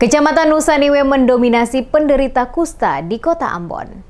Kecamatan Nusaniwe mendominasi penderita kusta di Kota Ambon.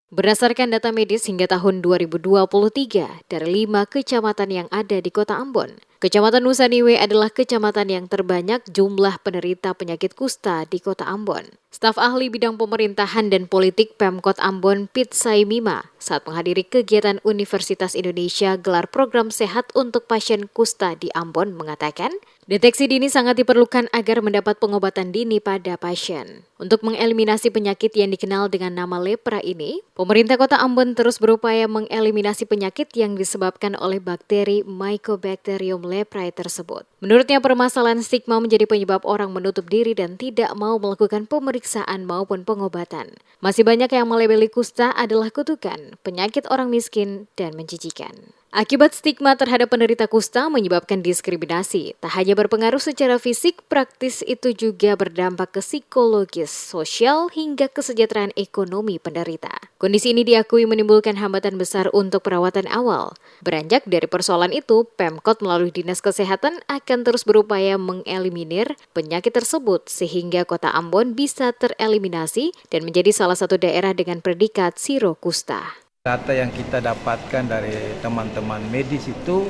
Berdasarkan data medis hingga tahun 2023 dari 5 kecamatan yang ada di Kota Ambon, Kecamatan Nusaniwe adalah kecamatan yang terbanyak jumlah penderita penyakit kusta di Kota Ambon. Staf ahli bidang pemerintahan dan politik Pemkot Ambon, Pit Saimima, saat menghadiri kegiatan Universitas Indonesia gelar program sehat untuk pasien kusta di Ambon mengatakan, deteksi dini sangat diperlukan agar mendapat pengobatan dini pada pasien. Untuk mengeliminasi penyakit yang dikenal dengan nama lepra ini, pemerintah Kota Ambon terus berupaya mengeliminasi penyakit yang disebabkan oleh bakteri Mycobacterium leprae tersebut. Menurutnya, permasalahan stigma menjadi penyebab orang menutup diri dan tidak mau melakukan pemeriksaan maupun pengobatan. Masih banyak yang melabeli kusta adalah kutukan, penyakit orang miskin, dan menjijikan. Akibat stigma terhadap penderita kusta menyebabkan diskriminasi. Tak hanya berpengaruh secara fisik, praktis itu juga berdampak ke psikologis, sosial, hingga kesejahteraan ekonomi penderita. Kondisi ini diakui menimbulkan hambatan besar untuk perawatan awal. Beranjak dari persoalan itu, Pemkot melalui Dinas Kesehatan akan terus berupaya mengeliminir penyakit tersebut sehingga Kota Ambon bisa tereliminasi dan menjadi salah satu daerah dengan predikat zero kusta. Data yang kita dapatkan dari teman-teman medis itu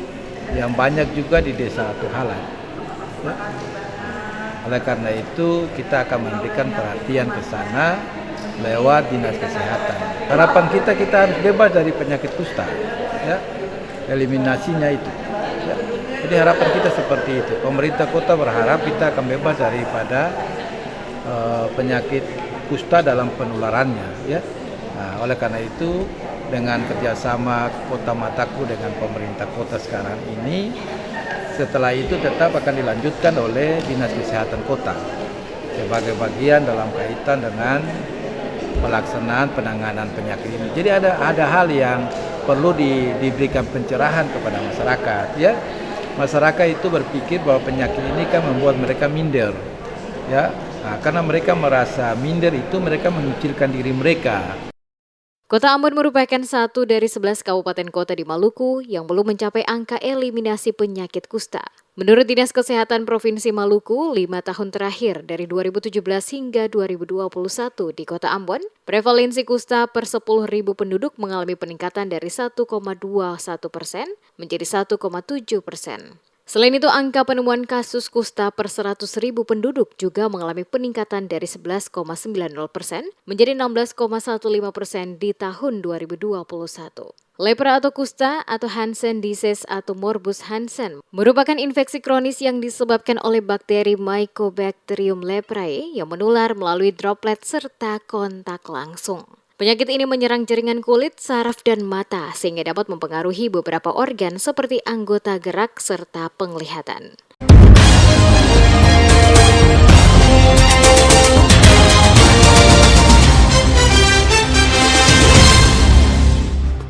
yang banyak juga di desa Tuhalan. Ya. Oleh karena itu kita akan memberikan perhatian ke sana lewat Dinas Kesehatan. Harapan kita harus bebas dari penyakit kusta, ya, eliminasinya itu. Ya. Jadi harapan kita seperti itu. Pemerintah kota berharap kita akan bebas daripada penyakit kusta dalam penularannya. Ya. Nah, oleh karena itu dengan kerjasama Kota Mataku dengan pemerintah kota sekarang ini, setelah itu tetap akan dilanjutkan oleh Dinas Kesehatan Kota sebagai bagian dalam kaitan dengan pelaksanaan penanganan penyakit ini. Jadi ada hal yang perlu diberikan pencerahan kepada masyarakat. Ya, masyarakat itu berpikir bahwa penyakit ini kan membuat mereka minder. Ya, karena mereka merasa minder itu mereka mengecilkan diri mereka. Kota Ambon merupakan satu dari 11 kabupaten kota di Maluku yang belum mencapai angka eliminasi penyakit kusta. Menurut Dinas Kesehatan Provinsi Maluku, 5 tahun terakhir dari 2017 hingga 2021 di Kota Ambon, prevalensi kusta per 10.000 penduduk mengalami peningkatan dari 1,21% menjadi 1,7%. Selain itu, angka penemuan kasus kusta per 100.000 penduduk juga mengalami peningkatan dari 11,90% menjadi 16,15% di tahun 2021. Lepra atau kusta atau Hansen disease atau morbus Hansen merupakan infeksi kronis yang disebabkan oleh bakteri Mycobacterium leprae yang menular melalui droplet serta kontak langsung. Penyakit ini menyerang jaringan kulit, saraf, dan mata sehingga dapat mempengaruhi beberapa organ seperti anggota gerak serta penglihatan.